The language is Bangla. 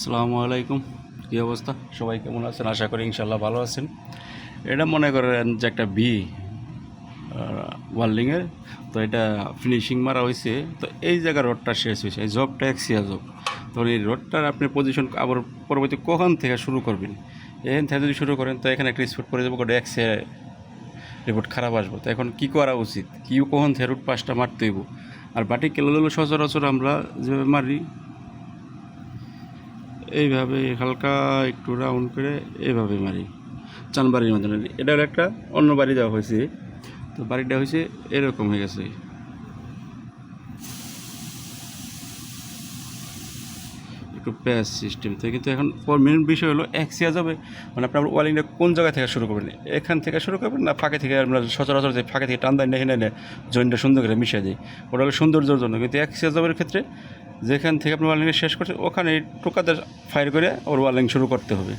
আসসালামু আলাইকুম। কী অবস্থা, সবাই কেমন আছেন? আশা করি ইনশাল্লাহ ভালো আছেন। এটা মনে করেন যে একটা ওয়ার্ল্ডিংয়ের, তো এটা ফিনিশিং মারা হয়েছে। তো এই জায়গার রোডটা শেষ হয়েছে, এই জবটা এক্সিয়া জব। তো এই রোডটার আপনি পজিশন আবার পরবর্তী কখন থেকে শুরু করবেন, এখান থেকে যদি শুরু করেন তো এখানে একটা স্পট পড়ে যাবো, ওটা এক্সিয়া রিপোর্ট খারাপ আসবো। তো এখন কী করা উচিত, কী কখন থেকে রুট পাসটা মারতে হইব? আর বাটি কেলো সচরাচর আমরা যেভাবে মারি এইভাবে হালকা একটু রাউন্ড করে এইভাবে মারি, চানবাড়ির মতন। এটা হলো একটা অন্য বাড়ি দেওয়া হয়েছে, তো বাড়িটা হয়েছে এরকম হয়ে গেছে, একটু প্যাচ সিস্টেম থেকে। কিন্তু এখন মেন বিষয় হলো এক্সিয়া যাবে, মানে আপনার ওয়ালিংটা কোন জায়গা থেকে শুরু করবেন, এখান থেকে শুরু করবেন না ফাঁকে থেকে? আমরা সচরাচর যে ফাঁকে থেকে টান দেয় না, এখানে জয়েন্টটা সুন্দর করে মিশিয়ে দিই, ওটা হলো সৌন্দর্যের জন্য। কিন্তু এক্সিয়া জবের ক্ষেত্রে যেখান থেকে আপনি ওয়ালিংটা শেষ করছেন ওখানে টোকাতে ফায়ার করে ওর ওয়ালিং শুরু করতে হবে।